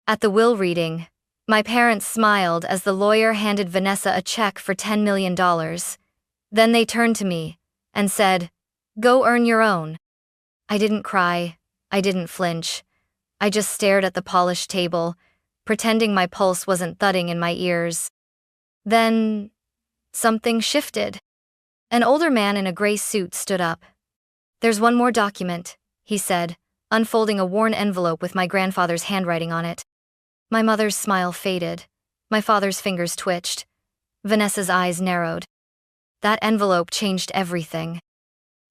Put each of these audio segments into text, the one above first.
At the will reading, my parents smiled as the lawyer handed Vanessa a check for $10 million. Then they turned to me and said, "Go earn your own." I didn't cry, I didn't flinch. I just stared at the polished table, pretending my pulse wasn't thudding in my ears. Then, something shifted. An older man in a gray suit stood up. "There's one more document," he said, unfolding a worn envelope with my grandfather's handwriting on it. My mother's smile faded. My father's fingers twitched. Vanessa's eyes narrowed. That envelope changed everything.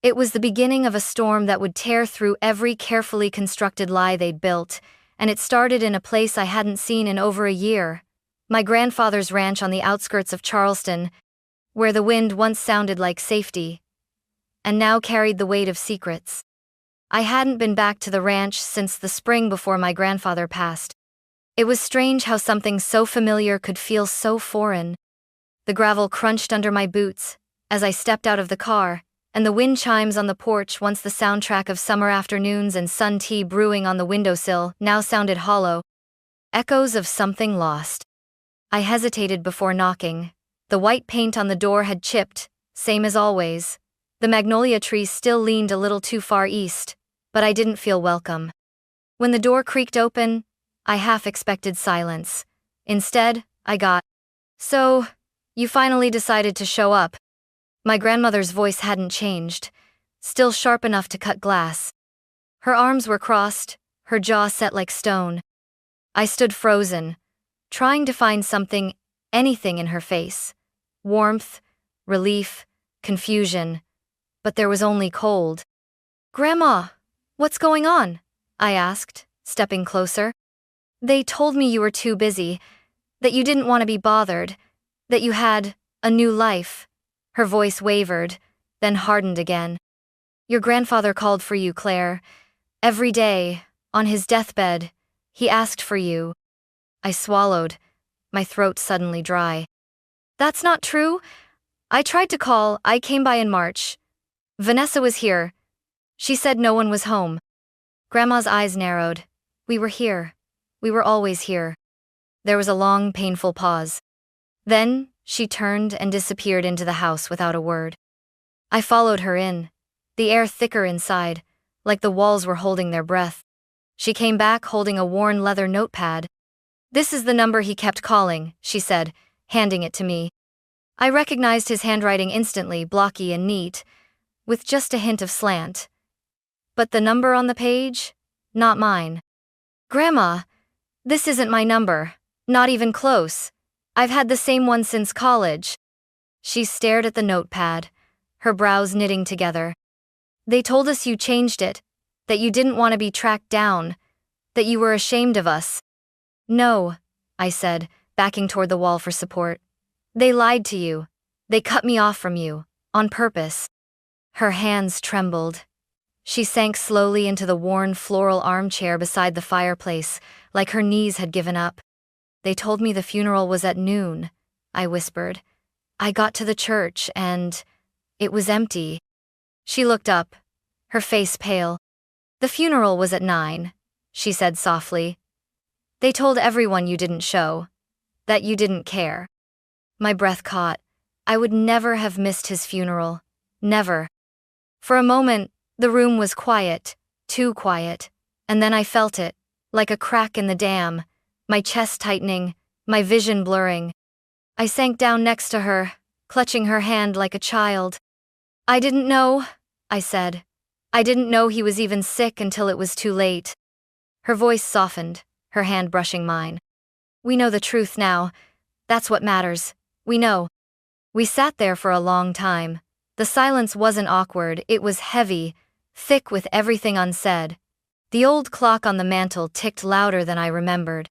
It was the beginning of a storm that would tear through every carefully constructed lie they'd built, and it started in a place I hadn't seen in over a year. My grandfather's ranch on the outskirts of Charleston, where the wind once sounded like safety, and now carried the weight of secrets. I hadn't been back to the ranch since the spring before my grandfather passed. It was strange how something so familiar could feel so foreign. The gravel crunched under my boots as I stepped out of the car, and the wind chimes on the porch, once the soundtrack of summer afternoons and sun tea brewing on the windowsill, now sounded hollow. Echoes of something lost. I hesitated before knocking. The white paint on the door had chipped, same as always. The magnolia trees still leaned a little too far east, but I didn't feel welcome. When the door creaked open, I half expected silence. Instead, I got, "So, you finally decided to show up." My grandmother's voice hadn't changed, still sharp enough to cut glass. Her arms were crossed, her jaw set like stone. I stood frozen, trying to find something, anything in her face. Warmth, relief, confusion. But there was only cold. "Grandma, what's going on?" I asked, stepping closer. "They told me you were too busy, that you didn't want to be bothered, that you had a new life." Her voice wavered, then hardened again. "Your grandfather called for you, Claire. Every day, on his deathbed, he asked for you." I swallowed, my throat suddenly dry. "That's not true. I tried to call, I came by in March. Vanessa was here. She said no one was home." Grandma's eyes narrowed. "We were here. We were always here." There was a long, painful pause. Then, she turned and disappeared into the house without a word. I followed her in, the air thicker inside, like the walls were holding their breath. She came back holding a worn leather notepad. "This is the number he kept calling," she said, handing it to me. I recognized his handwriting instantly, blocky and neat, with just a hint of slant. But the number on the page? Not mine. "Grandma, this isn't my number. Not even close. I've had the same one since college." She stared at the notepad, her brows knitting together. "They told us you changed it, that you didn't want to be tracked down, that you were ashamed of us." "No," I said, backing toward the wall for support. "They lied to you. They cut me off from you, on purpose." Her hands trembled. She sank slowly into the worn floral armchair beside the fireplace, like her knees had given up. "They told me the funeral was at noon," I whispered. "I got to the church and it was empty." She looked up, her face pale. "The funeral was at 9, she said softly. "They told everyone you didn't show, that you didn't care." My breath caught. I would never have missed his funeral. Never. For a moment, the room was quiet, too quiet, and then I felt it, like a crack in the dam, my chest tightening, my vision blurring. I sank down next to her, clutching her hand like a child. "I didn't know," I said. "I didn't know he was even sick until it was too late." Her voice softened, her hand brushing mine. "We know the truth now. That's what matters. We know." We sat there for a long time. The silence wasn't awkward, it was heavy, thick with everything unsaid. The old clock on the mantel ticked louder than I remembered.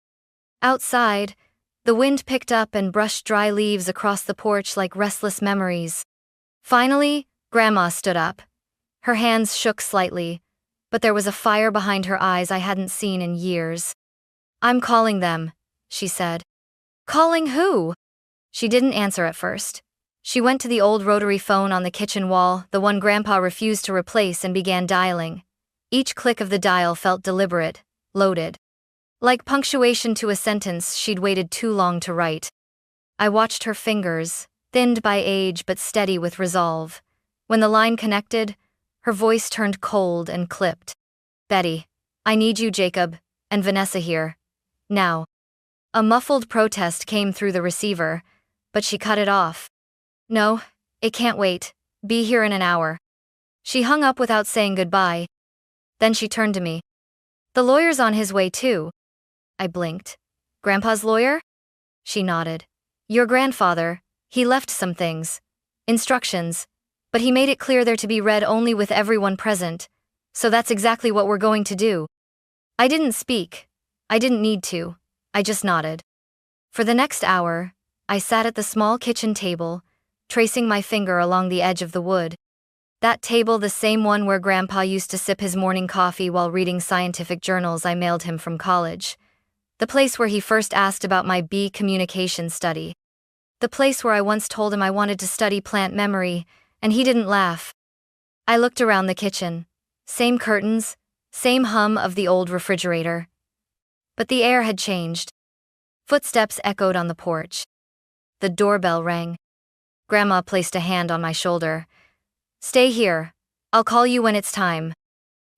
Outside, the wind picked up and brushed dry leaves across the porch like restless memories. Finally, Grandma stood up. Her hands shook slightly, but there was a fire behind her eyes I hadn't seen in years. "I'm calling them," she said. "Calling who?" She didn't answer at first. She went to the old rotary phone on the kitchen wall, the one Grandpa refused to replace, and began dialing. Each click of the dial felt deliberate, loaded. Like punctuation to a sentence she'd waited too long to write. I watched her fingers, thinned by age but steady with resolve. When the line connected, her voice turned cold and clipped. Betty, I need you, Jacob, and Vanessa here. Now. A muffled protest came through the receiver, but she cut it off. No, it can't wait. Be here in an hour. She hung up without saying goodbye. Then she turned to me. The lawyer's on his way too. I blinked. Grandpa's lawyer? She nodded. Your grandfather, he left some things. Instructions. But he made it clear they're to be read only with everyone present. So that's exactly what we're going to do. I didn't speak. I didn't need to. I just nodded. For the next hour, I sat at the small kitchen table, tracing my finger along the edge of the wood. That table, the same one where Grandpa used to sip his morning coffee while reading scientific journals I mailed him from college. The place where he first asked about my bee communication study. The place where I once told him I wanted to study plant memory, and he didn't laugh. I looked around the kitchen. Same curtains, same hum of the old refrigerator. But the air had changed. Footsteps echoed on the porch. The doorbell rang. Grandma placed a hand on my shoulder. Stay here. I'll call you when it's time.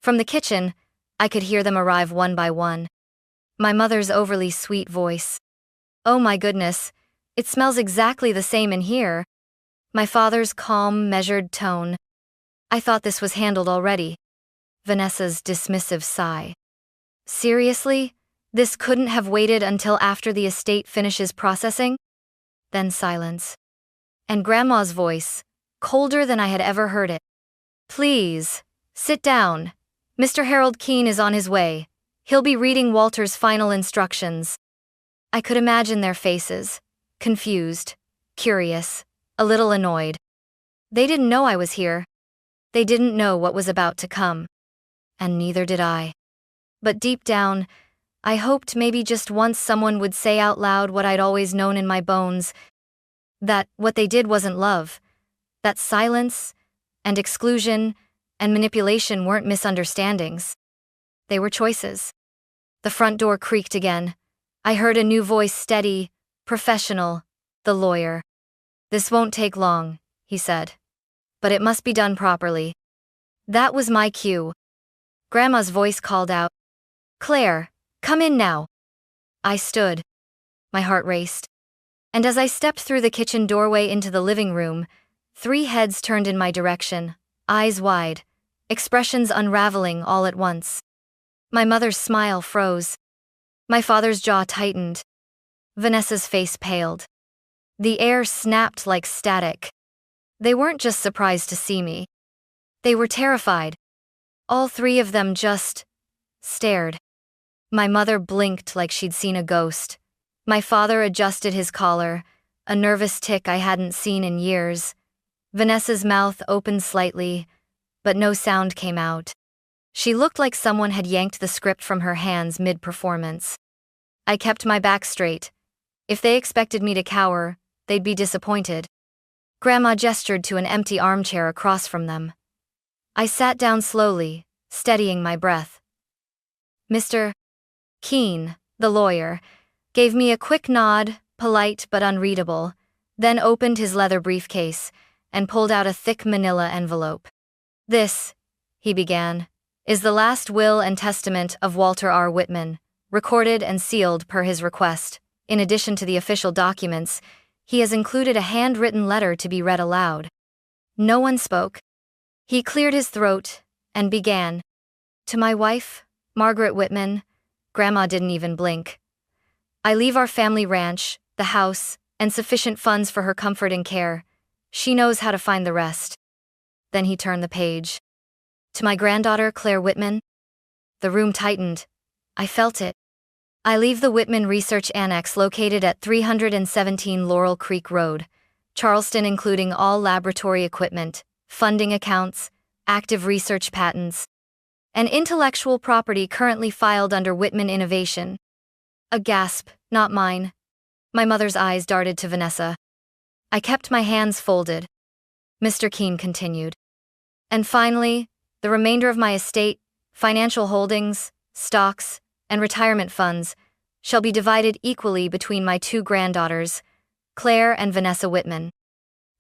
From the kitchen, I could hear them arrive one by one. My mother's overly sweet voice. Oh my goodness, it smells exactly the same in here. My father's calm, measured tone. I thought this was handled already. Vanessa's dismissive sigh. Seriously? This couldn't have waited until after the estate finishes processing? Then silence. And Grandma's voice, colder than I had ever heard it. Please, sit down. Mr. Harold Keene is on his way. He'll be reading Walter's final instructions. I could imagine their faces. Confused, curious, a little annoyed. They didn't know I was here. They didn't know what was about to come. And neither did I. But deep down, I hoped maybe just once someone would say out loud what I'd always known in my bones, that what they did wasn't love, that silence and exclusion and manipulation weren't misunderstandings. They were choices. The front door creaked again. I heard a new voice, steady, professional, the lawyer. This won't take long, he said. But it must be done properly. That was my cue. Grandma's voice called out, Claire, come in now. I stood. My heart raced. And as I stepped through the kitchen doorway into the living room, 3 heads turned in my direction, eyes wide, expressions unraveling all at once. My mother's smile froze. My father's jaw tightened. Vanessa's face paled. The air snapped like static. They weren't just surprised to see me. They were terrified. All 3 of them just stared. My mother blinked like she'd seen a ghost. My father adjusted his collar, a nervous tic I hadn't seen in years. Vanessa's mouth opened slightly, but no sound came out. She looked like someone had yanked the script from her hands mid-performance. I kept my back straight. If they expected me to cower, they'd be disappointed. Grandma gestured to an empty armchair across from them. I sat down slowly, steadying my breath. Mr. Keene, the lawyer, gave me a quick nod, polite but unreadable, then opened his leather briefcase and pulled out a thick manila envelope. This, he began, is the last will and testament of Walter R. Whitman, recorded and sealed per his request. In addition to the official documents, he has included a handwritten letter to be read aloud. No one spoke. He cleared his throat and began. To my wife, Margaret Whitman. Grandma didn't even blink. I leave our family ranch, the house, and sufficient funds for her comfort and care. She knows how to find the rest. Then he turned the page. To my granddaughter, Claire Whitman. The room tightened. I felt it. I leave the Whitman Research Annex located at 317 Laurel Creek Road, Charleston, including all laboratory equipment, funding accounts, active research patents, and intellectual property currently filed under Whitman Innovation. A gasp, not mine. My mother's eyes darted to Vanessa. I kept my hands folded. Mr. Keene continued. And finally, the remainder of my estate, financial holdings, stocks, and retirement funds shall be divided equally between my two granddaughters, Claire and Vanessa Whitman.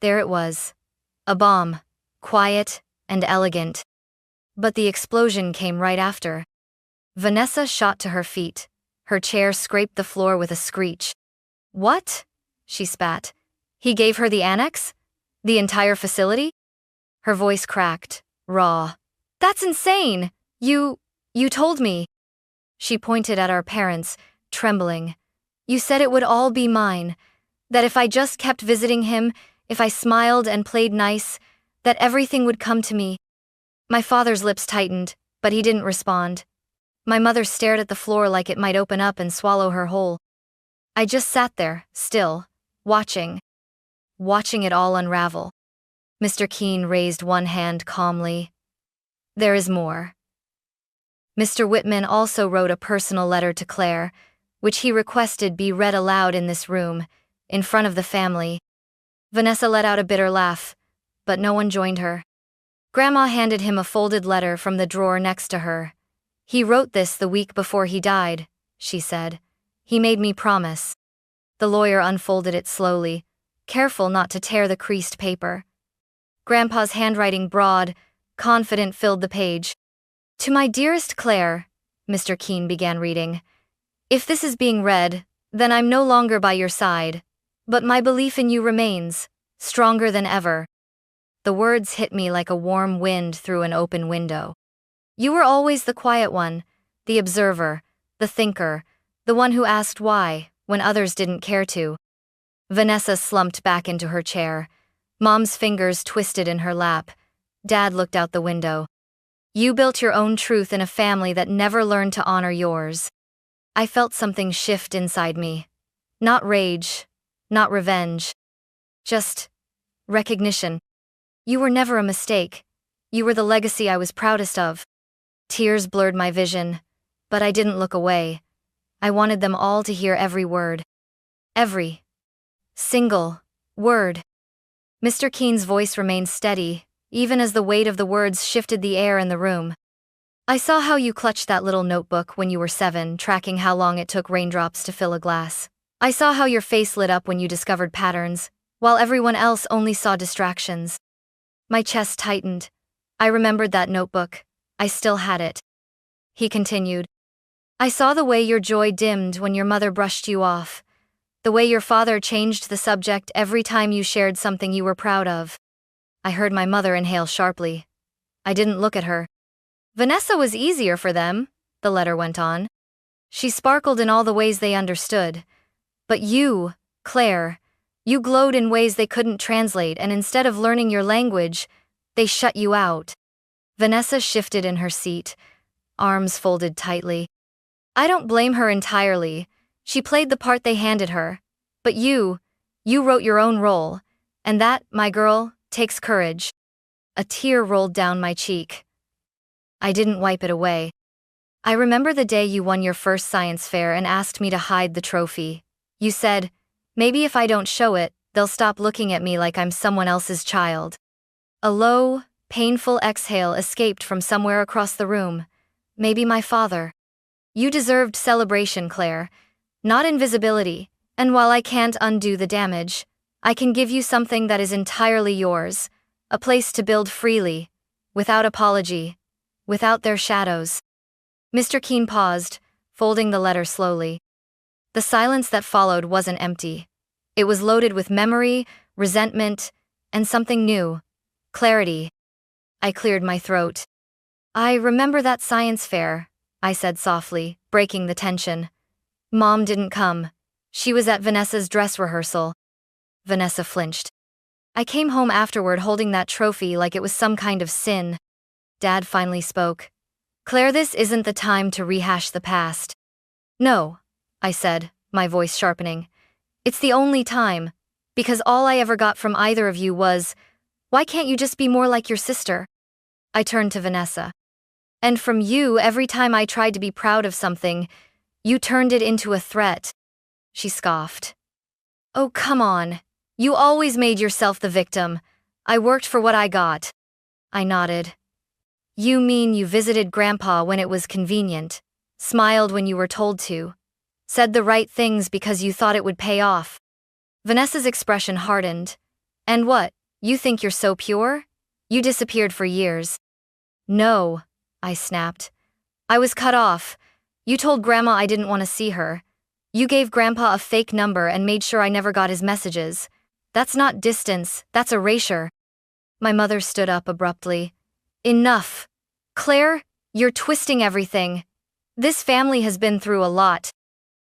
There it was. A bomb, quiet and elegant. But the explosion came right after. Vanessa shot to her feet. Her chair scraped the floor with a screech. What? She spat. He gave her the annex? The entire facility? Her voice cracked, raw. That's insane! You told me. She pointed at our parents, trembling. You said it would all be mine. That if I just kept visiting him, if I smiled and played nice, that everything would come to me. My father's lips tightened, but he didn't respond. My mother stared at the floor like it might open up and swallow her whole. I just sat there, still, watching it all unravel. Mr. Keene raised one hand calmly. There is more. Mr. Whitman also wrote a personal letter to Claire, which he requested be read aloud in this room, in front of the family. Vanessa let out a bitter laugh, but no one joined her. Grandma handed him a folded letter from the drawer next to her. He wrote this the week before he died, she said. He made me promise. The lawyer unfolded it slowly, careful not to tear the creased paper. Grandpa's handwriting, broad, confident, filled the page. To my dearest Claire, Mr. Keene began reading. If this is being read, then I'm no longer by your side, but my belief in you remains, stronger than ever. The words hit me like a warm wind through an open window. You were always the quiet one, the observer, the thinker, the one who asked why, when others didn't care to. Vanessa slumped back into her chair. Mom's fingers twisted in her lap. Dad looked out the window. You built your own truth in a family that never learned to honor yours. I felt something shift inside me. Not rage, not revenge. Just recognition. You were never a mistake. You were the legacy I was proudest of. Tears blurred my vision, but I didn't look away. I wanted them all to hear every word. Every single word. Mr. Keene's voice remained steady, even as the weight of the words shifted the air in the room. I saw how you clutched that little notebook when you were 7, tracking how long it took raindrops to fill a glass. I saw how your face lit up when you discovered patterns, while everyone else only saw distractions. My chest tightened. I remembered that notebook. I still had it. He continued. I saw the way your joy dimmed when your mother brushed you off. The way your father changed the subject every time you shared something you were proud of. I heard my mother inhale sharply. I didn't look at her. Vanessa was easier for them, the letter went on. She sparkled in all the ways they understood. But you, Claire, you glowed in ways they couldn't translate, and instead of learning your language, they shut you out. Vanessa shifted in her seat, arms folded tightly. I don't blame her entirely. She played the part they handed her. But you wrote your own role, and that, my girl, takes courage. A tear rolled down my cheek. I didn't wipe it away. I remember the day you won your first science fair and asked me to hide the trophy. You said, maybe if I don't show it, they'll stop looking at me like I'm someone else's child. A low, painful exhale escaped from somewhere across the room. Maybe my father. You deserved celebration, Claire, not invisibility, and while I can't undo the damage, I can give you something that is entirely yours, a place to build freely, without apology, without their shadows. Mr. Keene paused, folding the letter slowly. The silence that followed wasn't empty. It was loaded with memory, resentment, and something new. Clarity. I cleared my throat. I remember that science fair, I said softly, breaking the tension. Mom didn't come. She was at Vanessa's dress rehearsal. Vanessa flinched. I came home afterward holding that trophy like it was some kind of sin. Dad finally spoke. Claire, this isn't the time to rehash the past. No, I said, my voice sharpening. It's the only time, because all I ever got from either of you was, why can't you just be more like your sister? I turned to Vanessa. And from you, every time I tried to be proud of something, you turned it into a threat. She scoffed. Oh, come on. You always made yourself the victim. I worked for what I got. I nodded. You mean you visited Grandpa when it was convenient, smiled when you were told to, said the right things because you thought it would pay off. Vanessa's expression hardened. And what, you think you're so pure? You disappeared for years. No, I snapped. I was cut off. You told Grandma I didn't want to see her. You gave Grandpa a fake number and made sure I never got his messages. That's not distance, that's erasure. My mother stood up abruptly. Enough. Claire, you're twisting everything. This family has been through a lot.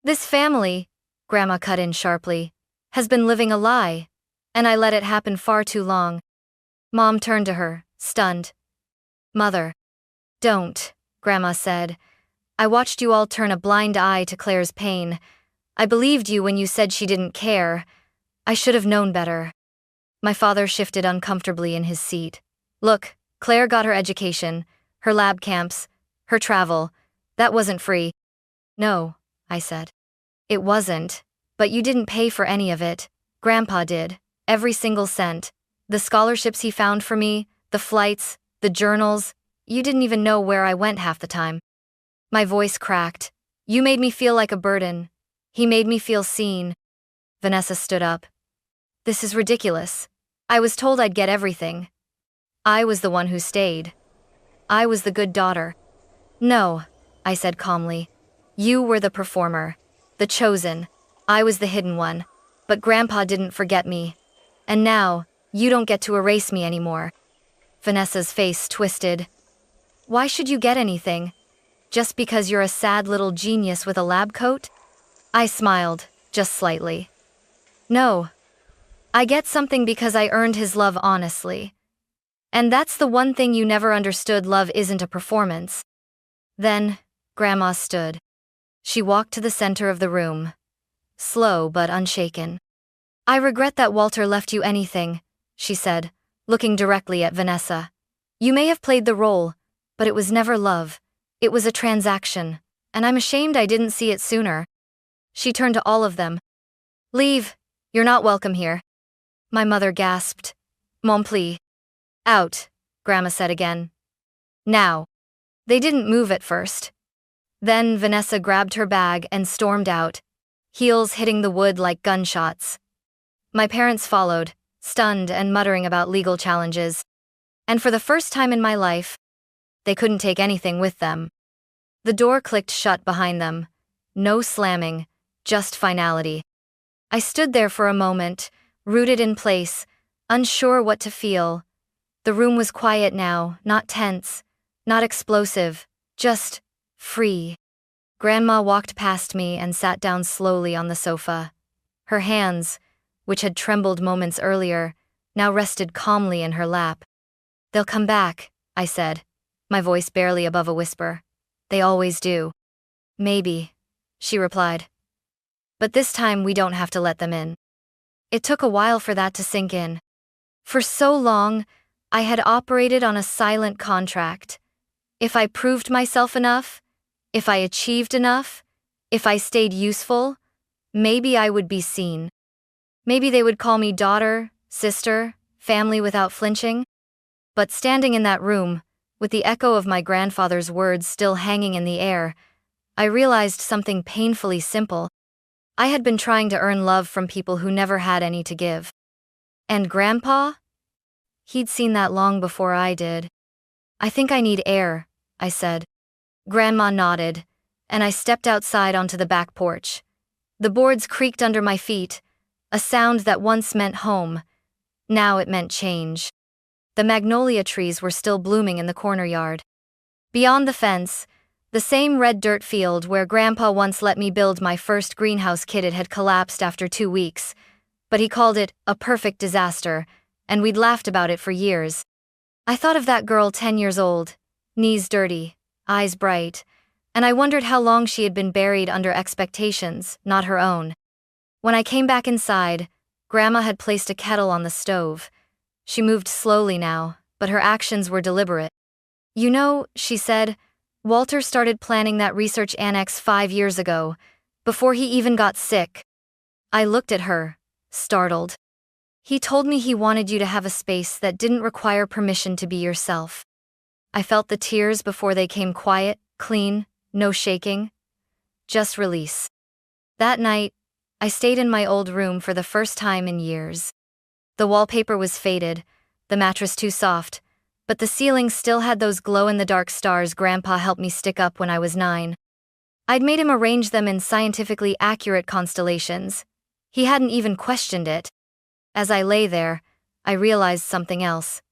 This family, Grandma cut in sharply, has been living a lie. And I let it happen far too long. Mom turned to her, stunned. Mother. Don't, Grandma said. I watched you all turn a blind eye to Claire's pain. I believed you when you said she didn't care. I should have known better. My father shifted uncomfortably in his seat. Look, Claire got her education, her lab camps, her travel. That wasn't free. No, I said. It wasn't, but you didn't pay for any of it. Grandpa did. Every single cent. The scholarships he found for me, the flights, the journals. You didn't even know where I went half the time. My voice cracked. You made me feel like a burden. He made me feel seen. Vanessa stood up. This is ridiculous. I was told I'd get everything. I was the one who stayed. I was the good daughter. No, I said calmly. You were the performer. The chosen. I was the hidden one. But Grandpa didn't forget me. And now, you don't get to erase me anymore. Vanessa's face twisted. Why should you get anything? Just because you're a sad little genius with a lab coat? I smiled, just slightly. No. I get something because I earned his love honestly. And that's the one thing you never understood, love isn't a performance. Then, Grandma stood. She walked to the center of the room. Slow but unshaken. I regret that Walter left you anything, she said, looking directly at Vanessa. You may have played the role, but it was never love. It was a transaction, and I'm ashamed I didn't see it sooner. She turned to all of them. Leave. You're not welcome here. My mother gasped. Mon plie. Out, Grandma said again. Now. They didn't move at first. Then Vanessa grabbed her bag and stormed out, heels hitting the wood like gunshots. My parents followed, stunned and muttering about legal challenges. And for the first time in my life, they couldn't take anything with them. The door clicked shut behind them. No slamming, just finality. I stood there for a moment, rooted in place, unsure what to feel. The room was quiet now, not tense, not explosive, just free. Grandma walked past me and sat down slowly on the sofa. Her hands, which had trembled moments earlier, now rested calmly in her lap. They'll come back, I said, my voice barely above a whisper. They always do. Maybe, she replied. But this time we don't have to let them in. It took a while for that to sink in. For so long, I had operated on a silent contract. If I proved myself enough, if I achieved enough, if I stayed useful, maybe I would be seen. Maybe they would call me daughter, sister, family without flinching. But standing in that room, with the echo of my grandfather's words still hanging in the air, I realized something painfully simple. I had been trying to earn love from people who never had any to give. And Grandpa? He'd seen that long before I did. I think I need air, I said. Grandma nodded, and I stepped outside onto the back porch. The boards creaked under my feet, a sound that once meant home. Now it meant change. The magnolia trees were still blooming in the corner yard. Beyond the fence, the same red dirt field where Grandpa once let me build my first greenhouse kit had collapsed after 2 weeks, but he called it a perfect disaster, and we'd laughed about it for years. I thought of that girl 10 years old, knees dirty, eyes bright, and I wondered how long she had been buried under expectations, not her own. When I came back inside, Grandma had placed a kettle on the stove. She moved slowly now, but her actions were deliberate. You know, she said, Walter started planning that research annex 5 years ago, before he even got sick. I looked at her, startled. He told me he wanted you to have a space that didn't require permission to be yourself. I felt the tears before they came quiet, clean, No shaking, just release. That night, I stayed in my old room for the first time in years. The wallpaper was faded, the mattress too soft, but the ceiling still had those glow-in-the-dark stars Grandpa helped me stick up when I was 9. I'd made him arrange them in scientifically accurate constellations. He hadn't even questioned it. As I lay there, I realized something else.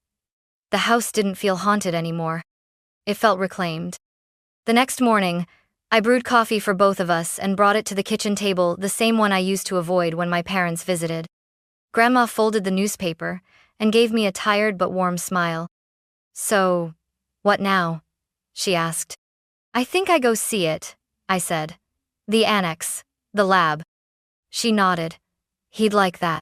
The house didn't feel haunted anymore. It felt reclaimed. The next morning, I brewed coffee for both of us and brought it to the kitchen table, the same one I used to avoid when my parents visited. Grandma folded the newspaper and gave me a tired but warm smile. "So, what now?" she asked. "I think I go see it," I said. "The annex, the lab." She nodded. "He'd like that."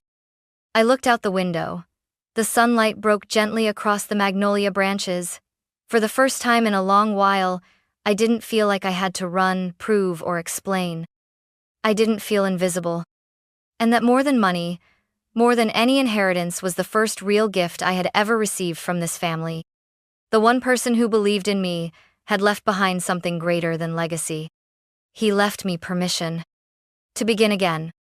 I looked out the window. The sunlight broke gently across the magnolia branches. For the first time in a long while, I didn't feel like I had to run, prove, or explain. I didn't feel invisible. And that more than money, more than any inheritance, was the first real gift I had ever received from this family. The one person who believed in me had left behind something greater than legacy. He left me permission to begin again.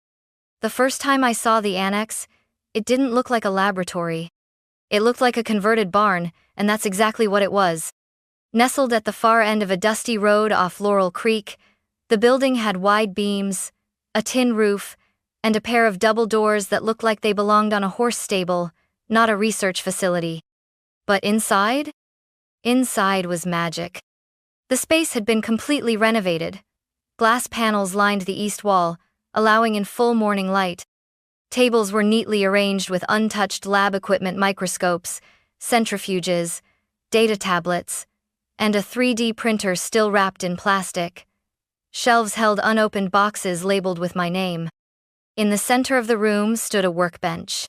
The first time I saw the annex, it didn't look like a laboratory. It looked like a converted barn, and that's exactly what it was. Nestled at the far end of a dusty road off Laurel Creek, the building had wide beams, a tin roof, and a pair of double doors that looked like they belonged on a horse stable, not a research facility. But inside? Inside was magic. The space had been completely renovated. Glass panels lined the east wall, allowing in full morning light. Tables were neatly arranged with untouched lab equipment, microscopes, centrifuges, data tablets, and a 3D printer still wrapped in plastic. Shelves held unopened boxes labeled with my name. In the center of the room stood a workbench.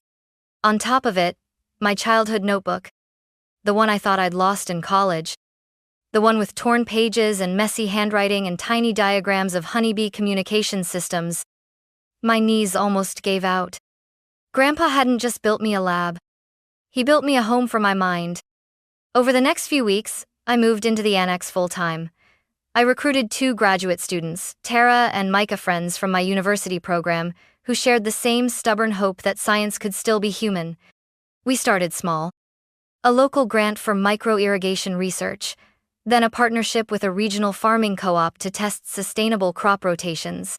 On top of it, my childhood notebook. The one I thought I'd lost in college. The one with torn pages and messy handwriting and tiny diagrams of honeybee communication systems. My knees almost gave out. Grandpa hadn't just built me a lab. He built me a home for my mind. Over the next few weeks, I moved into the annex full-time. I recruited 2 graduate students, Tara and Micah, friends from my university program, who shared the same stubborn hope that science could still be human. We started small. A local grant for micro-irrigation research, then a partnership with a regional farming co-op to test sustainable crop rotations.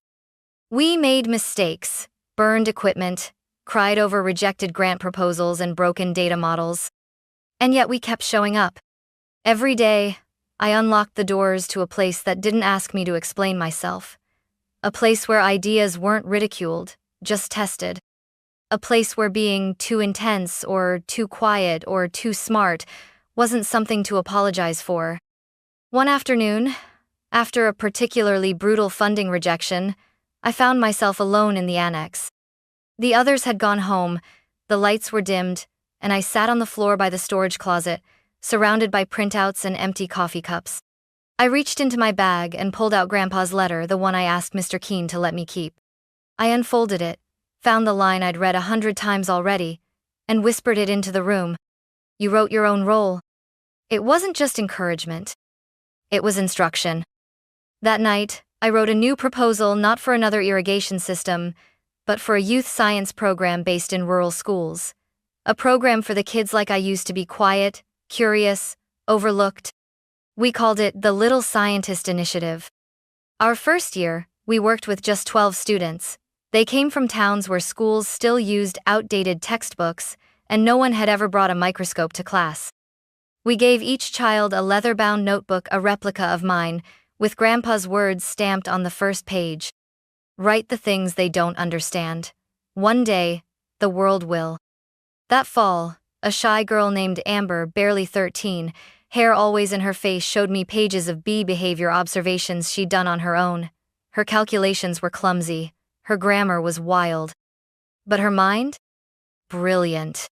We made mistakes, burned equipment, cried over rejected grant proposals and broken data models. And yet we kept showing up. Every day, I unlocked the doors to a place that didn't ask me to explain myself. A place where ideas weren't ridiculed, just tested. A place where being too intense or too quiet or too smart wasn't something to apologize for. One afternoon, after a particularly brutal funding rejection, I found myself alone in the annex. The others had gone home, the lights were dimmed, and I sat on the floor by the storage closet, surrounded by printouts and empty coffee cups. I reached into my bag and pulled out Grandpa's letter, the one I asked Mr. Keene to let me keep. I unfolded it, found the line I'd read 100 times already, and whispered it into the room. "You wrote your own role." It wasn't just encouragement. It was instruction. That night, I wrote a new proposal, not for another irrigation system, but for a youth science program based in rural schools. A program for the kids like I used to be, quiet, curious, overlooked. We called it the Little Scientist Initiative. Our first year, we worked with just 12 students. They came from towns where schools still used outdated textbooks, and no one had ever brought a microscope to class. We gave each child a leather-bound notebook, a replica of mine, with Grandpa's words stamped on the first page. "Write the things they don't understand. One day, the world will." That fall, a shy girl named Amber, barely 13, hair always in her face, showed me pages of bee behavior observations she'd done on her own. Her calculations were clumsy, her grammar was wild. But her mind? Brilliant.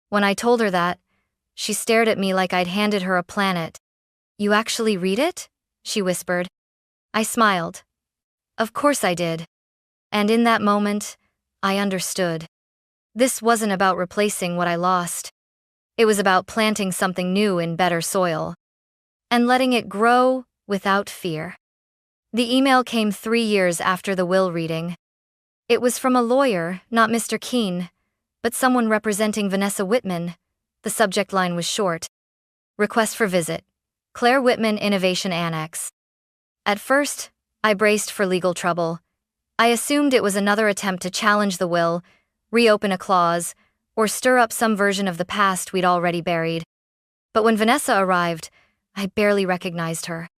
When I told her that, she stared at me like I'd handed her a planet. "You actually read it?" she whispered. I smiled. Of course I did. And in that moment, I understood. This wasn't about replacing what I lost. It was about planting something new in better soil. And letting it grow without fear. The email came 3 years after the will reading. It was from a lawyer, not Mr. Keene, but someone representing Vanessa Whitman. The subject line was short. Request for visit. Claire Whitman Innovation Annex. At first, I braced for legal trouble. I assumed it was another attempt to challenge the will, reopen a clause, or stir up some version of the past we'd already buried. But when Vanessa arrived, I barely recognized her.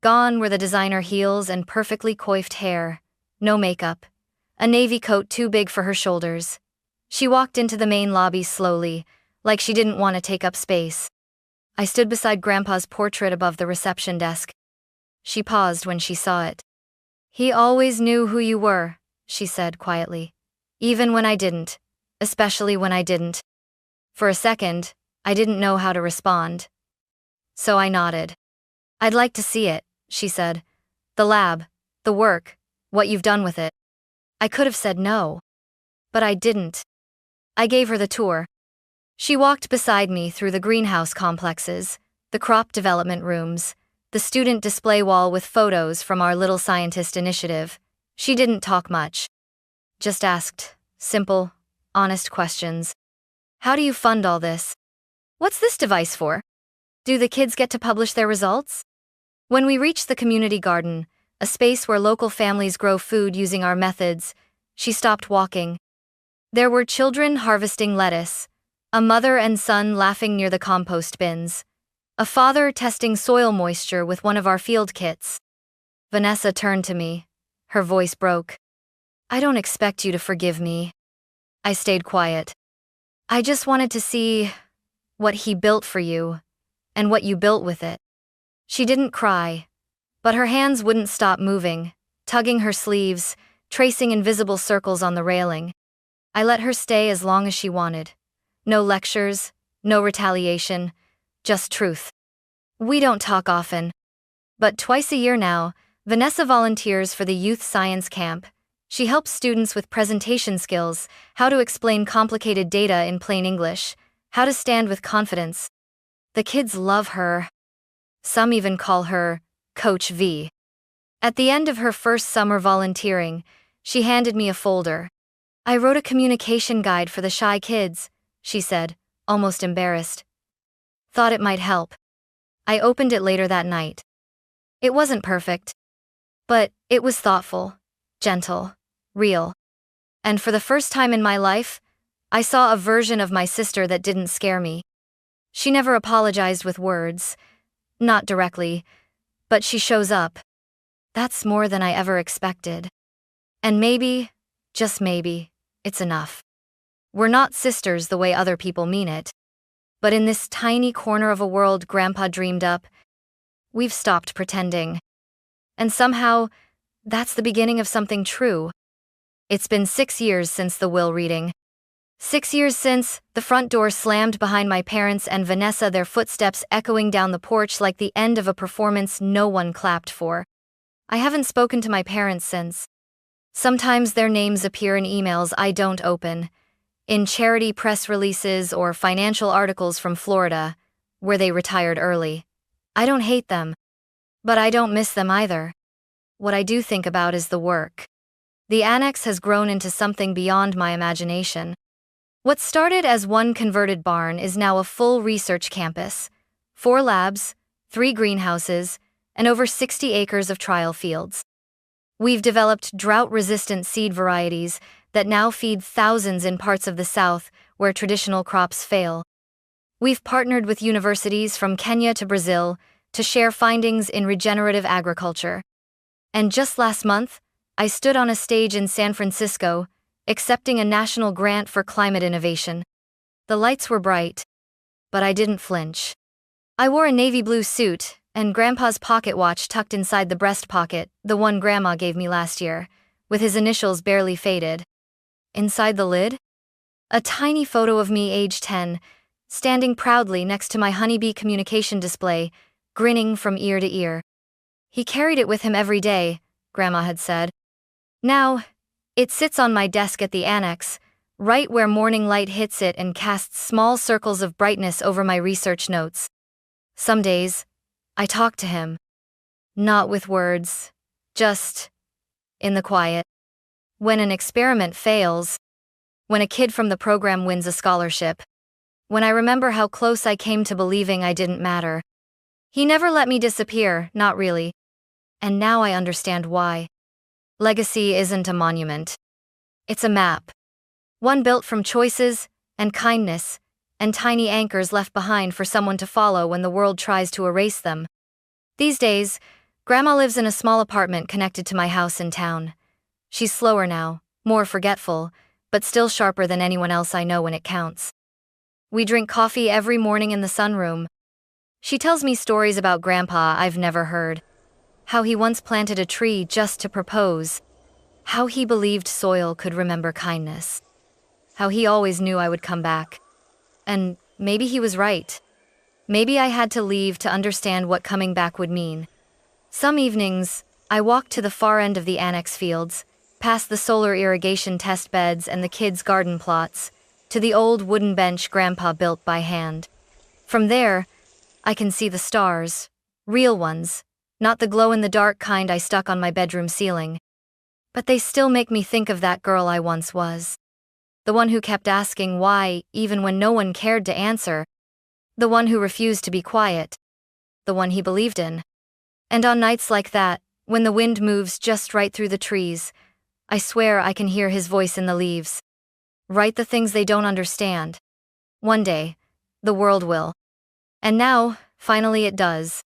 Gone were the designer heels and perfectly coiffed hair. No makeup. A navy coat too big for her shoulders. She walked into the main lobby slowly, like she didn't want to take up space. I stood beside Grandpa's portrait above the reception desk. She paused when she saw it. "He always knew who you were," she said quietly. "Even when I didn't. Especially when I didn't." For a second, I didn't know how to respond. So I nodded. "I'd like to see it," she said. "The lab, the work, what you've done with it." I could have said no. But I didn't. I gave her the tour. She walked beside me through the greenhouse complexes, the crop development rooms, the student display wall with photos from our Little Scientist initiative. She didn't talk much. Just asked simple, honest questions. "How do you fund all this? What's this device for? Do the kids get to publish their results?" When we reached the community garden, a space where local families grow food using our methods, she stopped walking. There were children harvesting lettuce, a mother and son laughing near the compost bins, a father testing soil moisture with one of our field kits. Vanessa turned to me. Her voice broke. "I don't expect you to forgive me." I stayed quiet. "I just wanted to see what he built for you, and what you built with it." She didn't cry, but her hands wouldn't stop moving, tugging her sleeves, tracing invisible circles on the railing. I let her stay as long as she wanted. No lectures, no retaliation, just truth. We don't talk often. But twice a year now, Vanessa volunteers for the Youth Science Camp. She helps students with presentation skills, how to explain complicated data in plain English, how to stand with confidence. The kids love her. Some even call her Coach V. At the end of her first summer volunteering, she handed me a folder. "I wrote a communication guide for the shy kids," she said, almost embarrassed. "Thought it might help." I opened it later that night. It wasn't perfect, but it was thoughtful, gentle, real. And for the first time in my life, I saw a version of my sister that didn't scare me. She never apologized with words, not directly, but she shows up. That's more than I ever expected. And maybe, just maybe, it's enough. We're not sisters the way other people mean it. But in this tiny corner of a world Grandpa dreamed up, we've stopped pretending. And somehow, that's the beginning of something true. It's been 6 years since the will reading. 6 years since the front door slammed behind my parents and Vanessa, their footsteps echoing down the porch like the end of a performance no one clapped for. I haven't spoken to my parents since. Sometimes their names appear in emails I don't open, in charity press releases or financial articles from Florida, where they retired early. I don't hate them, but I don't miss them either. What I do think about is the work. The annex has grown into something beyond my imagination. What started as one converted barn is now a full research campus, 4 labs, 3 greenhouses, and over 60 acres of trial fields. We've developed drought-resistant seed varieties that now feed thousands in parts of the South where traditional crops fail. We've partnered with universities from Kenya to Brazil to share findings in regenerative agriculture. And just last month, I stood on a stage in San Francisco, accepting a national grant for climate innovation. The lights were bright, but I didn't flinch. I wore a navy blue suit, and Grandpa's pocket watch tucked inside the breast pocket, the one Grandma gave me last year, with his initials barely faded. Inside the lid? A tiny photo of me age 10, standing proudly next to my honeybee communication display, grinning from ear to ear. He carried it with him every day, Grandma had said. Now, it sits on my desk at the annex, right where morning light hits it and casts small circles of brightness over my research notes. Some days, I talk to him. Not with words, Just in the quiet. When an experiment fails, when a kid from the program wins a scholarship, when I remember how close I came to believing I didn't matter. He never let me disappear, not really. And now I understand why. Legacy isn't a monument. It's a map. One built from choices, and kindness, and tiny anchors left behind for someone to follow when the world tries to erase them. These days, Grandma lives in a small apartment connected to my house in town. She's slower now, more forgetful, but still sharper than anyone else I know when it counts. We drink coffee every morning in the sunroom. She tells me stories about Grandpa I've never heard. How he once planted a tree just to propose. How he believed soil could remember kindness. How he always knew I would come back. And maybe he was right. Maybe I had to leave to understand what coming back would mean. Some evenings, I walked to the far end of the annex fields, past the solar irrigation test beds and the kids' garden plots, to the old wooden bench Grandpa built by hand. From there, I can see the stars, real ones, not the glow-in-the-dark kind I stuck on my bedroom ceiling. But they still make me think of that girl I once was. The one who kept asking why, even when no one cared to answer. The one who refused to be quiet. The one he believed in. And on nights like that, when the wind moves just right through the trees, I swear I can hear his voice in the leaves. Write the things they don't understand. One day, the world will. And now, finally it does.